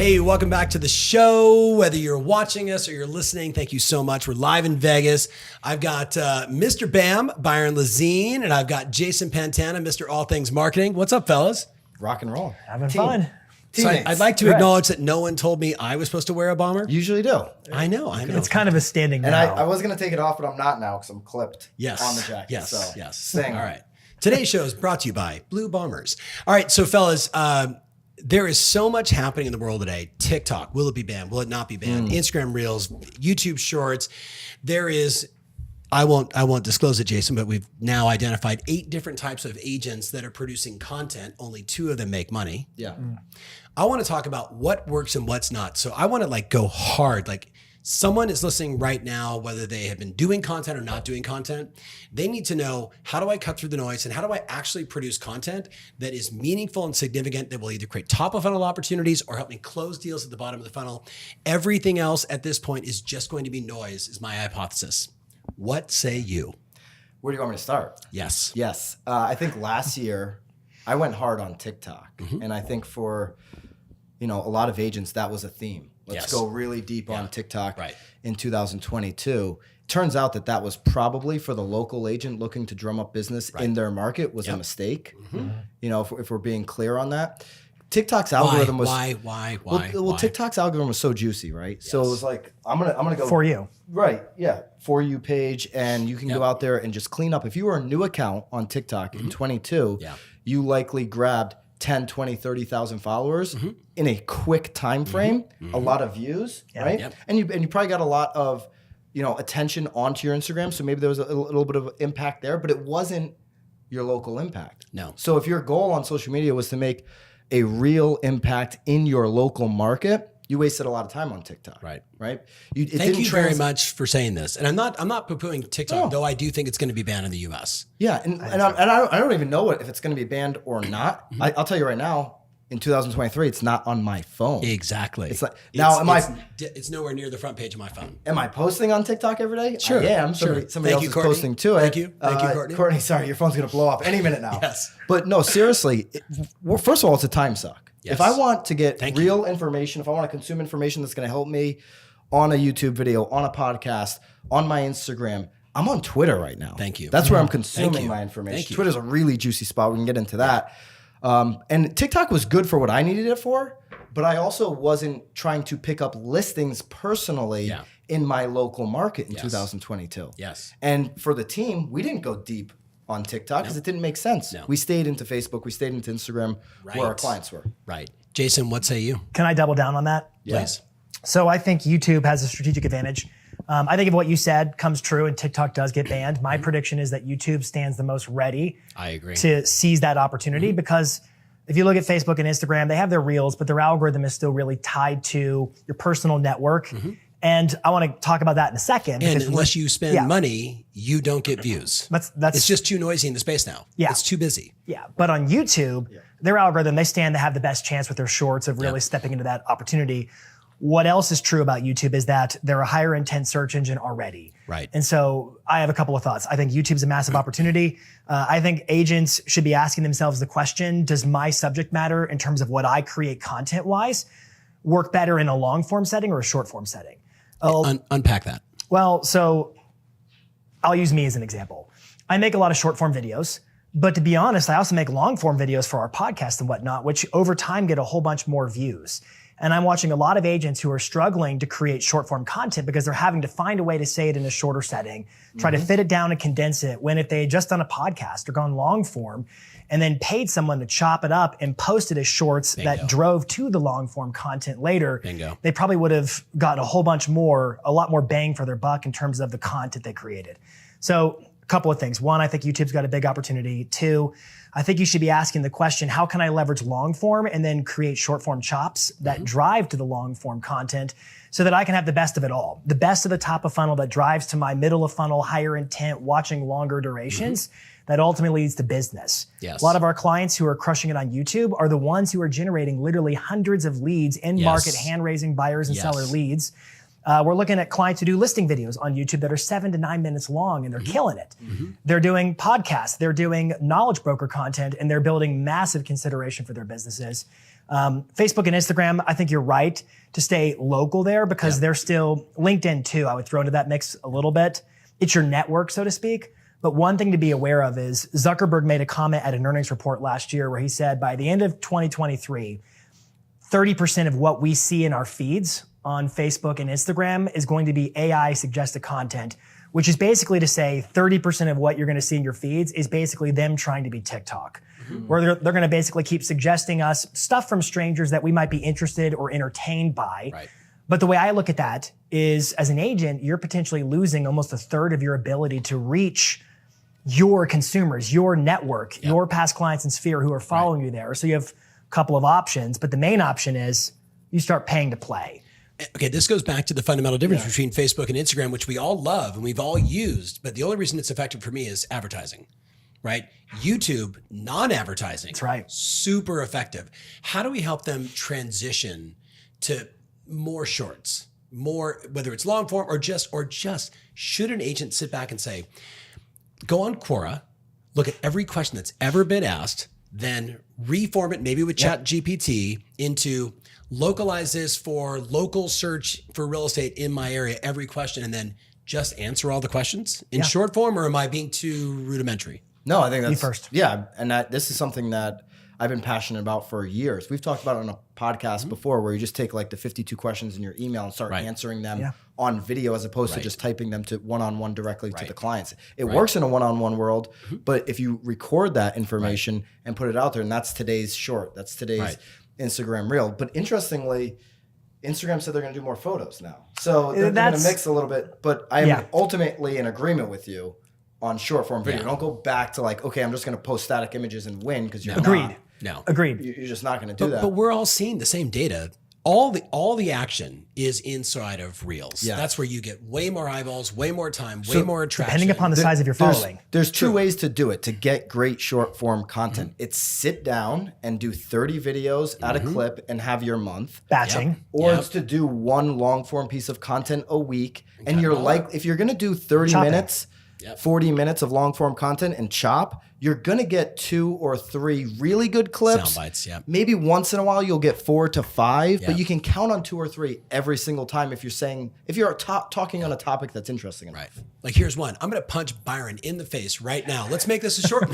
Hey, welcome back to the show. Whether you're watching us or you're listening, thank you so much. We're live in Vegas. I've got Mr. Bam, Byron Lazine, and I've got Jason Pantana, Mr. All Things Marketing. What's up, fellas? Rock and roll. Having fun. So I'd like to acknowledge that no one told me I was supposed to wear a bomber. Usually do. I know. It's kind of a standing And now. I was going to take it off, but I'm not now because I'm clipped on the jacket. Yes, so yes. Staying All on. right. Today's show is brought to you by Blue Bombers. All right, so fellas, there is so much happening in the world today. TikTok, will it be banned? Will it not be banned? Instagram Reels, YouTube Shorts. There is, I won't disclose it, Jason, but we've now identified 8 different types of agents that are producing content. Only 2 of them make money. Yeah. I want to talk about what works and what's not. So I want to go hard. Someone is listening right now, whether they have been doing content or not doing content, they need to know, how do I cut through the noise and how do I actually produce content that is meaningful and significant that will either create top of funnel opportunities or help me close deals at the bottom of the funnel. Everything else at this point is just going to be noise, is my hypothesis. What say you? Where do you want me to start? Yes. Yes. I think last year I went hard on TikTok. And I think for, a lot of agents, that was a theme. Let's go really deep on TikTok in 2022. Turns out that was probably for the local agent looking to drum up business in their market was a mistake. If we're being clear on that. TikTok's algorithm was why? Well, TikTok's algorithm was so juicy, right? Yes. So it was like, I'm gonna go for you. Right. Yeah. For you page, and you can go out there and just clean up. If you were a new account on TikTok in 22, you likely grabbed 10, 20, 30,000 followers in a quick time frame, a lot of views, right? Yep. And you probably got a lot of, attention onto your Instagram. So maybe there was a little bit of impact there, but it wasn't your local impact. No. So if your goal on social media was to make a real impact in your local market, you wasted a lot of time on TikTok. Right. Thank you very much for saying this. And I'm not poo-pooing TikTok, though I do think it's going to be banned in the US. Yeah. And I don't even know if it's going to be banned or not. I'll tell you right now, in 2023, it's not on my phone. Exactly. It's like, it's nowhere near the front page of my phone. Am I posting on TikTok every day? Sure. I am. Sure. Somebody else is posting to it. Thank you, Courtney. Courtney, sorry, your phone's going to blow up any minute now. Yes. But no, seriously, first of all, it's a time suck. Yes. If I want to get real information, if I want to consume information that's going to help me on a YouTube video, on a podcast, on my Instagram, I'm on Twitter right now. Thank you. That's where I'm consuming my information. Twitter's a really juicy spot. We can get into that. And TikTok was good for what I needed it for, but I also wasn't trying to pick up listings personally in my local market in 2022. Yes. And for the team, we didn't go deep on TikTok because it didn't make sense. No. We stayed into Facebook, we stayed into Instagram where our clients were. Right. Jason, what say you? Can I double down on that? Please. So I think YouTube has a strategic advantage. I think if what you said comes true and TikTok does get banned, my prediction is that YouTube stands the most ready to seize that opportunity because if you look at Facebook and Instagram, they have their reels, but their algorithm is still really tied to your personal network. And I want to talk about that in a second. And unless you spend money, you don't get views. It's just too noisy in the space now. Yeah. It's too busy. Yeah. But on YouTube, their algorithm, they stand to have the best chance with their shorts of really stepping into that opportunity. What else is true about YouTube is that they're a higher intent search engine already. Right. And so I have a couple of thoughts. I think YouTube's a massive opportunity. I think agents should be asking themselves the question, does my subject matter in terms of what I create content-wise work better in a long form setting or a short form setting? Unpack that. Well, so I'll use me as an example. I make a lot of short form videos, but to be honest, I also make long form videos for our podcast and whatnot, which over time get a whole bunch more views. And I'm watching a lot of agents who are struggling to create short form content because they're having to find a way to say it in a shorter setting, try to fit it down and condense it. When if they had just done a podcast or gone long form and then paid someone to chop it up and post it as shorts that drove to the long form content later, they probably would have gotten a lot more bang for their buck in terms of the content they created. So a couple of things. One, I think YouTube's got a big opportunity. Two, I think you should be asking the question, how can I leverage long form and then create short form chops that drive to the long form content so that I can have the best of it all. The best of the top of funnel that drives to my middle of funnel, higher intent, watching longer durations that ultimately leads to business. Yes. A lot of our clients who are crushing it on YouTube are the ones who are generating literally hundreds of leads in market, hand raising buyers and seller leads. We're looking at clients who do listing videos on YouTube that are 7 to 9 minutes long, and they're killing it. They're doing podcasts, they're doing knowledge broker content, and they're building massive consideration for their businesses. Facebook and Instagram, I think you're right to stay local there because they're still LinkedIn too. I would throw into that mix a little bit. It's your network, so to speak. But one thing to be aware of is Zuckerberg made a comment at an earnings report last year where he said by the end of 2023, 30% of what we see in our feeds on Facebook and Instagram is going to be AI suggested content, which is basically to say 30% of what you're going to see in your feeds is basically them trying to be TikTok, where they're going to basically keep suggesting us stuff from strangers that we might be interested or entertained by. Right. But the way I look at that is as an agent, you're potentially losing almost a third of your ability to reach your consumers, your network, your past clients and sphere who are following you there. So you have a couple of options, but the main option is you start paying to play. Okay, this goes back to the fundamental difference between Facebook and Instagram, which we all love and we've all used, but the only reason it's effective for me is advertising, right? YouTube, non-advertising. That's right. Super effective. How do we help them transition to more shorts, more, whether it's long form or just, should an agent sit back and say, go on Quora, look at every question that's ever been asked, then reform it maybe with Chat GPT into localize this for local search for real estate in my area, every question, and then just answer all the questions in short form, or am I being too rudimentary? No, I think that's first. Yeah, and this is something that I've been passionate about for years. We've talked about it on a podcast before where you just take like the 52 questions in your email and start answering them on video as opposed to just typing them to one-on-one directly to the clients. It works in a one-on-one world, but if you record that information and put it out there, and that's today's short, that's today's Instagram reel. But interestingly, Instagram said they're going to do more photos now. So they're going to mix a little bit, but I am ultimately in agreement with you on short form video. Don't go back to like, okay, I'm just going to post static images and win because you're not. No. Agreed. You're just not going to do that. But we're all seeing the same data. All the action is inside of Reels. Yeah. That's where you get way more eyeballs, way more time, way more attraction. Depending upon the size of your following. There's two ways to do it to get great short form content. It's sit down and do 30 videos at a clip and have your month. Batching. Or it's to do one long form piece of content a week. And you're like, if you're going to do 30 minutes, 40 minutes of long form content and chop, you're going to get 2 or 3 really good clips. Sound bites, Maybe once in a while you'll get 4 to 5, but you can count on 2 or 3 every single time if you're talking on a topic that's interesting enough. Right. Like here's one. I'm going to punch Byron in the face right now. Let's make this a short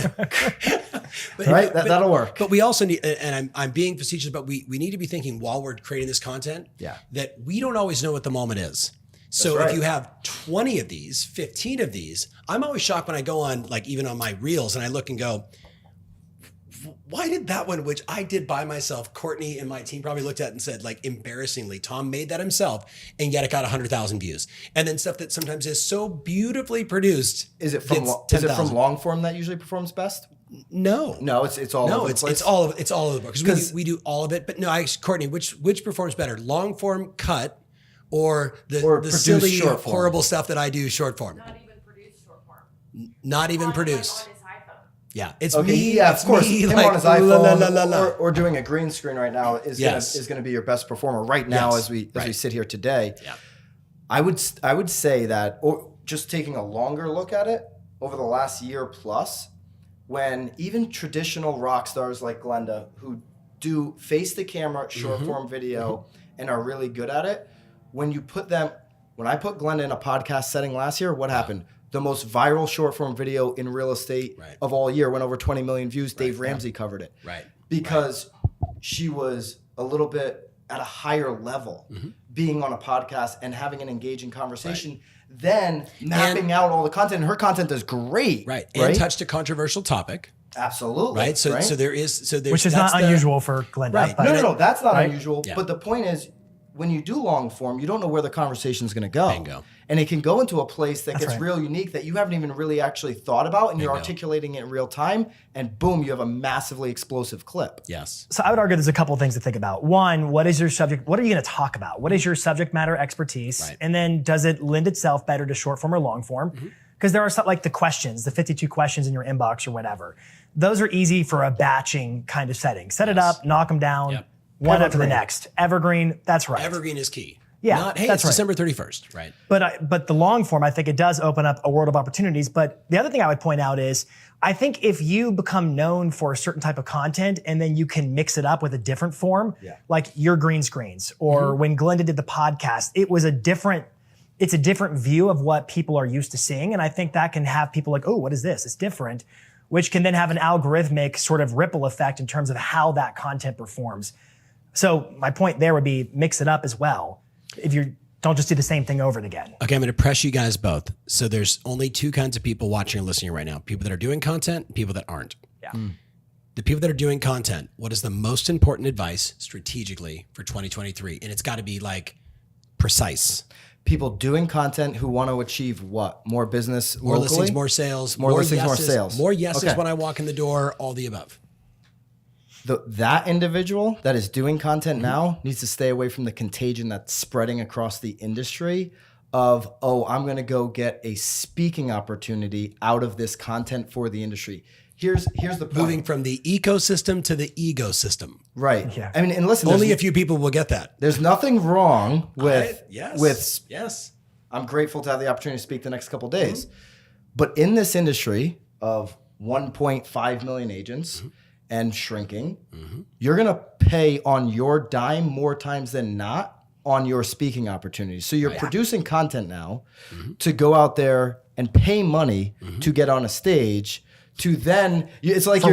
That'll work. But we also need, and I'm being facetious, but we need to be thinking while we're creating this content that we don't always know what the moment is. So if you have 20 of these, 15 of these, I'm always shocked when I go on, like even on my reels and I look and go, why did that one, which I did by myself, Courtney and my team probably looked at and said, like, embarrassingly, Tom made that himself, and yet it got 100,000 views. And then stuff that sometimes is so beautifully produced. Is it from long form that usually performs best? No, it's all. No, it's all of the book because we do all of it. But no, Courtney, which performs better, long form cut? Or the silly, horrible stuff that I do short form. Not even produced short form. Not even produced. On his iPhone. Yeah, it's okay, me. Yeah, of course. Me, him like, on his iPhone or doing a green screen right now is going to be your best performer right now as we sit here today. Yeah. I would say that, or just taking a longer look at it over the last year plus, when even traditional rock stars like Glenda who do face the camera short form video and are really good at it. When I put Glenda in a podcast setting last year, what happened? The most viral short form video in real estate of all year went over 20 million views. Dave Ramsey covered it. Right. Because she was a little bit at a higher level being on a podcast and having an engaging conversation, then mapping out all the content. And her content is great. Right. And touched a controversial topic. Absolutely. Right. So there's which is not unusual for Glenda. Right. No, that's not unusual. Yeah. But the point is, when you do long form, you don't know where the conversation is going to go. Bingo. And it can go into a place that gets real unique that you haven't even really actually thought about, and you're articulating it in real time, and boom, you have a massively explosive clip. Yes. So I would argue there's a couple of things to think about. One, what is your subject? What are you going to talk about? What is your subject matter expertise? Right. And then does it lend itself better to short form or long form? Because there are some, like the questions, the 52 questions in your inbox or whatever. Those are easy for a batching kind of setting. Set it up, knock them down. Yep. One after the next. Evergreen, that's right. Evergreen is key. Yeah, Not, hey, that's it's right. December 31st, right? But the long form, I think it does open up a world of opportunities. But the other thing I would point out is, I think if you become known for a certain type of content and then you can mix it up with a different form, like your green screens, or when Glenda did the podcast, it's a different view of what people are used to seeing. And I think that can have people like, oh, what is this? It's different, which can then have an algorithmic sort of ripple effect in terms of how that content performs. So my point there would be mix it up as well. If you don't just do the same thing over and again. Okay, I'm going to press you guys both. So there's only two kinds of people watching and listening right now. People that are doing content, and people that aren't. Yeah. The people that are doing content, what is the most important advice strategically for 2023? And it's got to be like precise. People doing content who want to achieve what? More business More locally? listings, more sales. More listings, more yeses, sales. More yeses Okay. when I walk in the door, all the above. That individual that is doing content now needs to stay away from the contagion that's spreading across the industry of, oh, I'm going to go get a speaking opportunity out of this content for the industry. Here's the point. Moving from the ecosystem to the ego system. Right. Yeah. I mean, and listen, Only a few people will get that. there's nothing wrong with Yes. I'm grateful to have the opportunity to speak the next couple of days. But in this industry of 1.5 million agents and shrinking, you're going to pay on your dime more times than not on your speaking opportunities. So you're producing content now to go out there and pay money to get on a stage. To then, it's like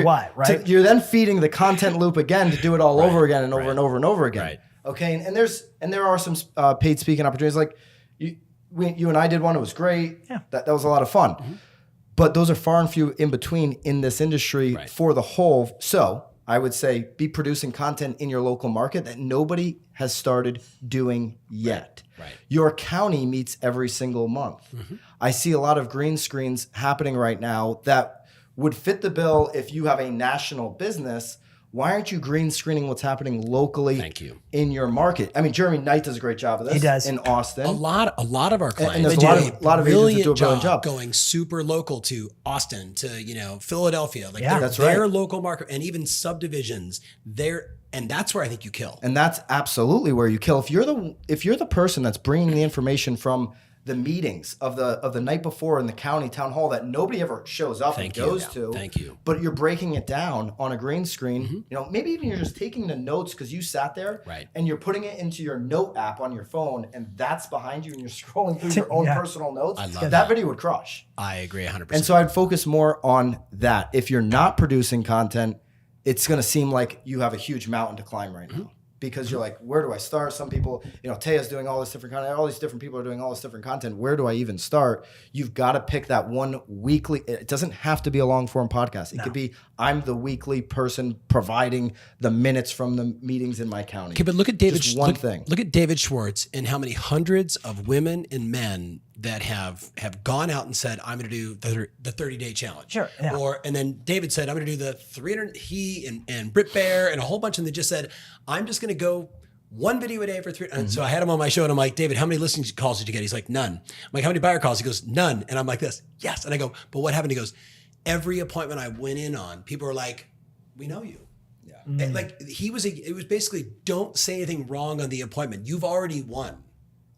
you're then feeding the content loop again to do it all over again and over and over and over again. Right. Okay, and there are some paid speaking opportunities. Like you and I did one; it was great. Yeah. That was a lot of fun. But those are far and few in between in this industry for the whole. So I would say be producing content in your local market that nobody has started doing yet. Right. Your county meets every single month. I see a lot of green screens happening right now that would fit the bill if you have a national business. Why aren't you green screening what's happening locally in your market? I mean, Jeremy Knight does a great job of this. He does. In Austin. A lot of our clients and there's do a lot of agents that do a brilliant job going super local to Austin, to Philadelphia, like that's their local market, and even subdivisions there. And that's where I think you kill. And that's absolutely where you kill. If you're the person that's bringing the information from the meetings of the night before in the county town hall that nobody ever shows up and goes to. Thank you. But you're breaking it down on a green screen. Maybe even you're just taking the notes because you sat there and you're putting it into your note app on your phone, and that's behind you and you're scrolling through your own personal notes. I love that video would crush. I agree 100%. And so I'd focus more on that. If you're not producing content, it's going to seem like you have a huge mountain to climb right now. Because you're like, where do I start? Some people, Taya's doing all this different content. All these different people are doing all this different content. Where do I even start? You've got to pick that one weekly. It doesn't have to be a long form podcast. It could be, I'm the weekly person providing the minutes from the meetings in my county. Okay, but look at David. Just one thing. Look at David Schwartz and how many hundreds of women and men that have gone out and said, I'm going to do the 30-day challenge. Sure. Yeah. And then David said, I'm going to do the 300. He and Britt Bear and a whole bunch of them that just said, I'm just going to go one video a day for 3. And so I had him on my show and I'm like, David, how many listening calls did you get? He's like, none. I'm like, how many buyer calls? He goes, none. And I'm like this, yes. And I go, but what happened? He goes, every appointment I went in on, people were like, we know you. Yeah. And like it was basically, don't say anything wrong on the appointment. You've already won.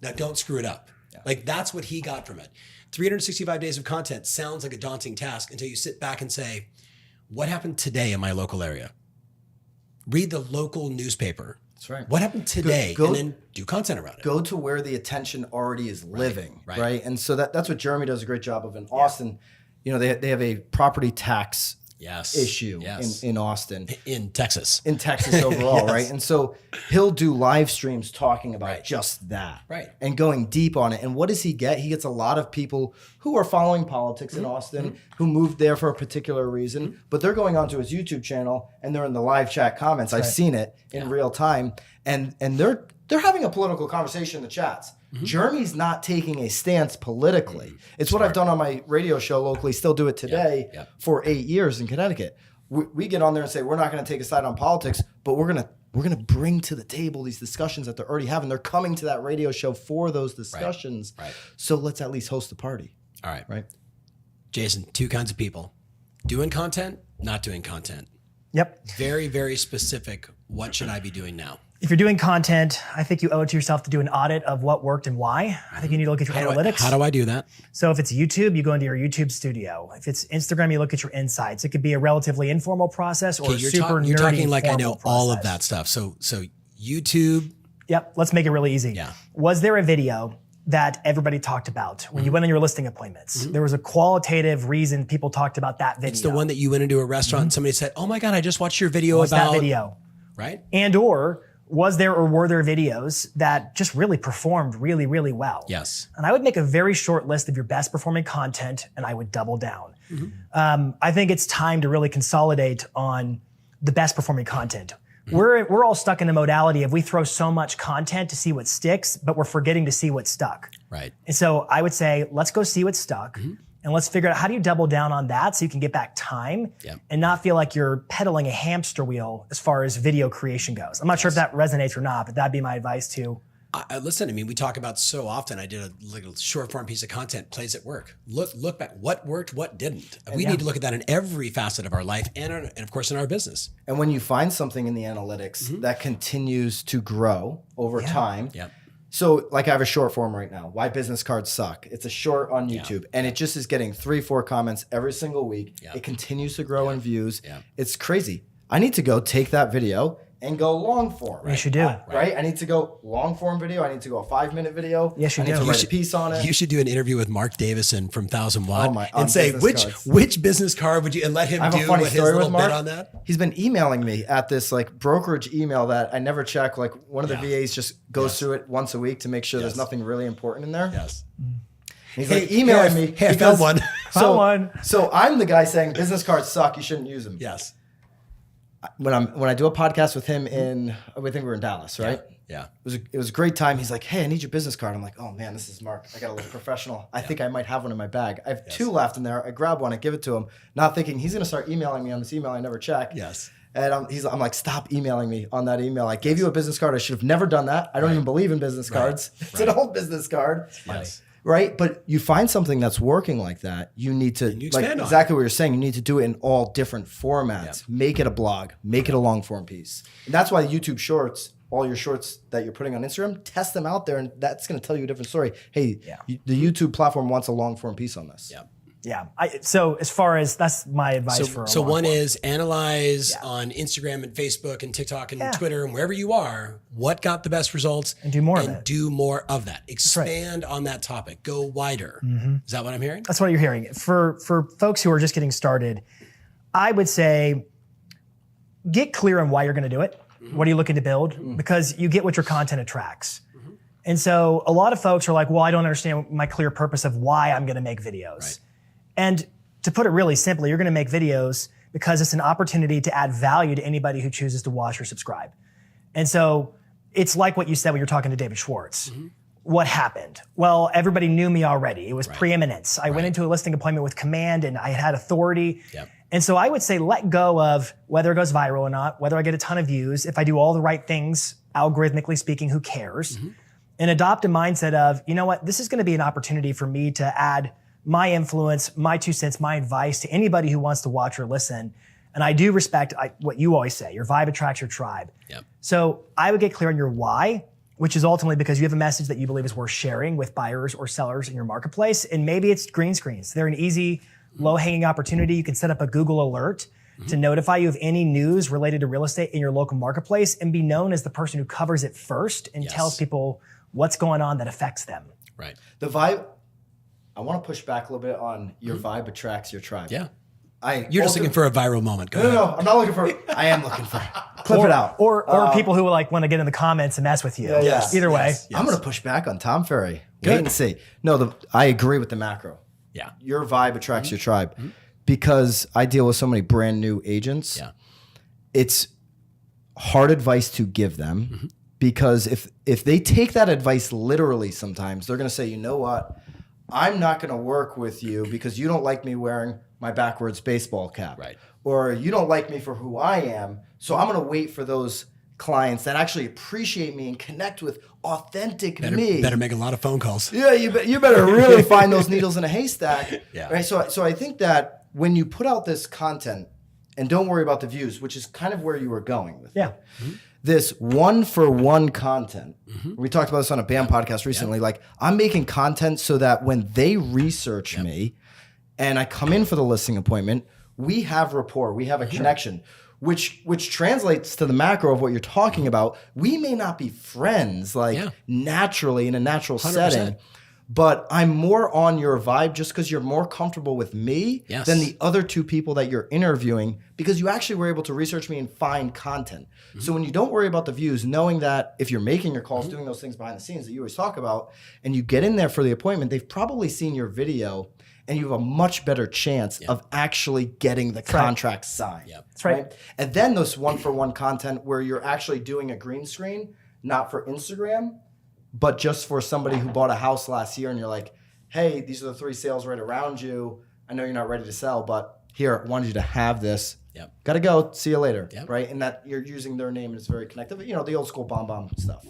Now don't screw it up. Yeah. Like that's what he got from it. 365 days of content sounds like a daunting task until you sit back and say, what happened today in my local area? Read the local newspaper. That's right. What happened today? And then do content around it. Go to where the attention already is living, right? And so that's what Jeremy does a great job of in Austin. They have a property tax issue in Austin. In Texas. In Texas overall, right? And so he'll do live streams talking about just that. Right. And going deep on it. And what does he get? He gets a lot of people who are following politics in Austin, who moved there for a particular reason, but they're going onto his YouTube channel and they're in the live chat comments. I've seen it in real time. And they're having a political conversation in the chats. Jeremy's not taking a stance politically. It's what I've done on my radio show locally, still do it today for 8 years in Connecticut. We get on there and say, we're not going to take a side on politics, but we're going to bring to the table these discussions that they're already having. They're coming to that radio show for those discussions. Right. So let's at least host a party. All right. Right. Jason, two kinds of people. Doing content, not doing content. Yep. Very, very specific. What should I be doing now? If you're doing content, I think you owe it to yourself to do an audit of what worked and why. I think you need to look at your analytics. How do I do that? So if it's YouTube, you go into your YouTube studio. If it's Instagram, you look at your insights. It could be a relatively informal process or You're nerdy talking like I formal know all of process. that stuff. So YouTube. Yep, let's make it really easy. Yeah. Was there a video that everybody talked about when you went on your listing appointments? There was a qualitative reason people talked about that video. It's the one that you went into a restaurant and somebody said, "Oh my God, I just watched your video Was about that video." Right? And or was there or were there videos that just really performed really, really well? Yes. And I would make a very short list of your best performing content and I would double down. I think it's time to really consolidate on the best performing content. We're all stuck in the modality of we throw so much content to see what sticks, but we're forgetting to see what stuck. Right. And so I would say, let's go see what stuck and let's figure out how do you double down on that so you can get back time and not feel like you're pedaling a hamster wheel as far as video creation goes. I'm not sure if that resonates or not, but that'd be my advice too. Listen, I mean, we talk about so often. I did a little short form piece of content, plays at work. Look back, what worked, what didn't. We need to look at that in every facet of our life and of course in our business. And when you find something in the analytics that continues to grow over time. So like I have a short form right now, why business cards suck. It's a short on YouTube and it just is getting 3-4 comments every single week. It continues to grow in views. It's crazy. I need to go take that video and go long form. Yes, you do. Right? I need to go long form video. I need to go a 5-minute video. Yes, you I need do. to write a piece on it. You should do an interview with Mark Davison from 1000 Watt and say business which business card would you, and let him I have a do funny his story little with Mark. bit on that. He's been emailing me at this like brokerage email that I never check. Like one of the VAs just goes through it once a week to make sure there's nothing really important in there. Yes. And he's like emailing me. Hey, I found one. So I'm the guy saying business cards suck. You shouldn't use them. Yes. When I do a podcast with him in, I think we were in Dallas, right? Yeah. It was a great time. He's like, "Hey, I need your business card." I'm like, "Oh man, this is Mark. I gotta look professional. I think I might have one in my bag. I have 2 left in there. I grab one, I give it to him, not thinking he's gonna start emailing me on this email I never check. Yes. And I'm like, "Stop emailing me on that email. I gave you a business card. I should have never done that. I don't even believe in business cards. It's an old business card." Yes. Right? But you find something that's working like that, you need to, like exactly what you're saying, you need to do it in all different formats. Make it a blog, make it a long form piece. And that's why YouTube Shorts, all your shorts that you're putting on Instagram, test them out there and that's going to tell you a different story. Hey, the YouTube platform wants a long form piece on this. Yeah. So as far as that's my advice for a So long one form. is analyze on Instagram and Facebook and TikTok and Twitter and wherever you are, what got the best results and do more of it. Do more of that. Expand on that topic. Go wider. Is that what I'm hearing? That's what you're hearing. For folks who are just getting started, I would say get clear on why you're going to do it. What are you looking to build? Because you get what your content attracts. And so a lot of folks are like, well, I don't understand my clear purpose of why I'm going to make videos. And to put it really simply, you're going to make videos because it's an opportunity to add value to anybody who chooses to watch or subscribe. And so it's like what you said when you're talking to David Schwartz. What happened? Well, everybody knew me already. It was preeminence. I went into a listing appointment with command and I had authority. And so I would say let go of whether it goes viral or not, whether I get a ton of views. If I do all the right things, algorithmically speaking, who cares? And adopt a mindset of, you know what, this is going to be an opportunity for me to add my influence, my 2 cents, my advice to anybody who wants to watch or listen. And I do respect what you always say, your vibe attracts your tribe. So I would get clear on your why, which is ultimately because you have a message that you believe is worth sharing with buyers or sellers in your marketplace. And maybe it's green screens. They're an easy, low-hanging opportunity. You can set up a Google alert to notify you of any news related to real estate in your local marketplace and be known as the person who covers it first and tells people what's going on that affects them. The vibe, I want to push back a little bit on your vibe attracts your tribe. You're just looking for a viral moment. Go ahead. No, I'm not looking for I am looking for clip it out. Or people who like want to get in the comments and mess with you. Either way. I'm going to push back on Tom Ferry. Wait and see. No, I agree with the macro. Your vibe attracts your tribe. Because I deal with so many brand new agents. It's hard advice to give them because if they take that advice literally sometimes, they're going to say, you know what? I'm not going to work with you because you don't like me wearing my backwards baseball cap. Or you don't like me for who I am. So I'm going to wait for those clients that actually appreciate me and connect with authentic me. Better make a lot of phone calls. Yeah, you better really find those needles in a haystack. Right. So I think that when you put out this content and don't worry about the views, which is kind of where you were going with Yeah. it. This one-for-one content. We talked about this on a BAM podcast recently. Like, I'm making content so that when they research me and I come in for the listing appointment, we have rapport, we have a connection, which translates to the macro of what you're talking about. We may not be friends naturally in a natural 100%. setting, but I'm more on your vibe just because you're more comfortable with me than the other two people that you're interviewing, because you actually were able to research me and find content. So when you don't worry about the views, knowing that if you're making your calls, doing those things behind the scenes that you always talk about, and you get in there for the appointment, they've probably seen your video and you have a much better chance of actually getting the contract signed. That's right. And then those one-for-one content where you're actually doing a green screen, not for Instagram, but just for somebody who bought a house last year, and you're like, hey, these are the 3 sales right around you. I know you're not ready to sell, but here, I wanted you to have this. Got to go. See you later. Right? And that you're using their name and it's very connective. You know, the old school bomb stuff.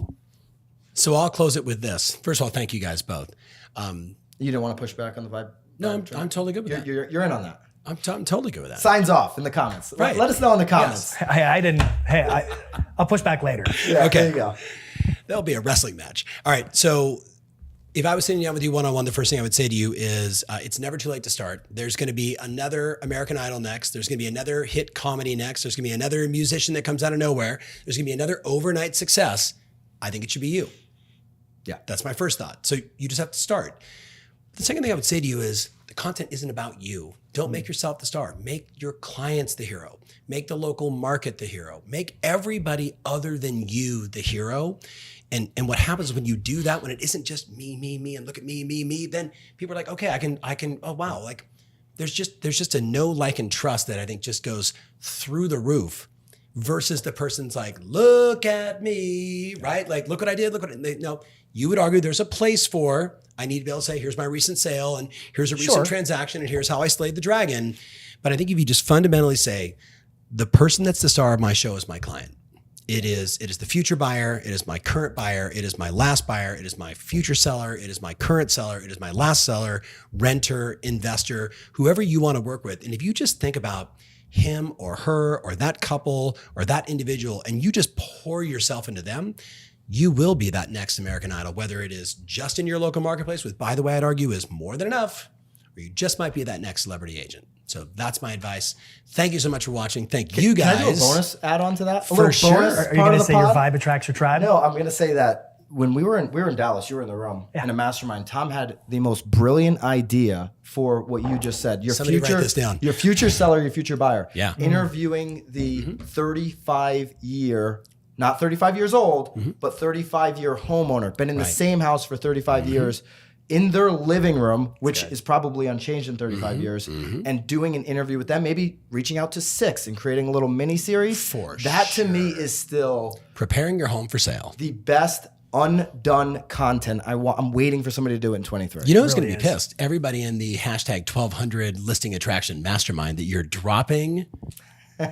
So I'll close it with this. First of all, thank you guys both. You don't want to push back on the vibe? No, I'm totally good with that. You're in on that. I'm totally good with that. Signs off in the comments. Right. Let us know in the comments. Hey, I'll push back later. Yeah, Okay. There you go. That'll be a wrestling match. All right. So if I was sitting down with you one-on-one, the first thing I would say to you is it's never too late to start. There's going to be another American Idol next. There's going to be another hit comedy next. There's going to be another musician that comes out of nowhere. There's going to be another overnight success. I think it should be you. Yeah. That's my first thought. So you just have to start. The second thing I would say to you is the content isn't about you. Don't make yourself the star. Make your clients the hero. Make the local market the hero. Make everybody other than you the hero. And what happens when you do that, when it isn't just me, and look at me, then people are like, okay, I can, oh wow. Like there's just a know, like, and trust that I think just goes through the roof versus the person's like, look at me, right? Like, look what I did, no, you would argue there's a place for, I need to be able to say, here's my recent sale and here's a recent transaction and here's how I slayed the dragon. But I think if you just fundamentally say, the person that's the star of my show is my client. It is the future buyer. It is my current buyer. It is my last buyer. It is my future seller. It is my current seller. It is my last seller, renter, investor, whoever you want to work with. And if you just think about him or her or that couple or that individual, and you just pour yourself into them, you will be that next American Idol, whether it is just in your local marketplace, which, by the way, I'd argue is more than enough, or you just might be that next celebrity agent. So that's my advice. Thank you so much for watching. Thank you guys. Can I do a bonus add on to that? For sure. Are you going to say your vibe attracts your tribe? No, I'm going to say that when we were in Dallas, you were in the room in a mastermind. Tom had the most brilliant idea for what you just said. Somebody write this down. Your future seller, your future buyer. Yeah. Interviewing the 35-year, not 35 years old, but 35-year homeowner, been in the same house for 35 years, in their living room, which is probably unchanged in 35 years, and doing an interview with them, maybe reaching out to 6 and creating a little mini series. That to me is still preparing your home for sale. The best undone content. I'm waiting for somebody to do it in 23. You know who's going to be pissed? Everybody in the hashtag 1200 listing attraction mastermind that you're dropping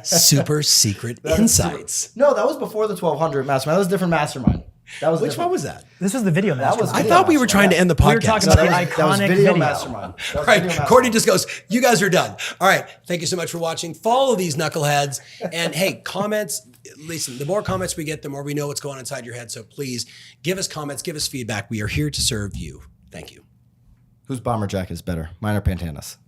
super secret insights. No, that was before the 1200 mastermind. That was a different mastermind. That was Which one was that? This was the video mastermind. I thought we were trying to end the podcast. We were talking about the that was iconic video video. mastermind. All right, Courtney just goes, you guys are done. All right, thank you so much for watching. Follow these knuckleheads. And hey, comments, listen, the more comments we get, the more we know what's going on inside your head. So please give us comments, give us feedback. We are here to serve you. Thank you. Whose bomber jacket is better, mine or Pantana's?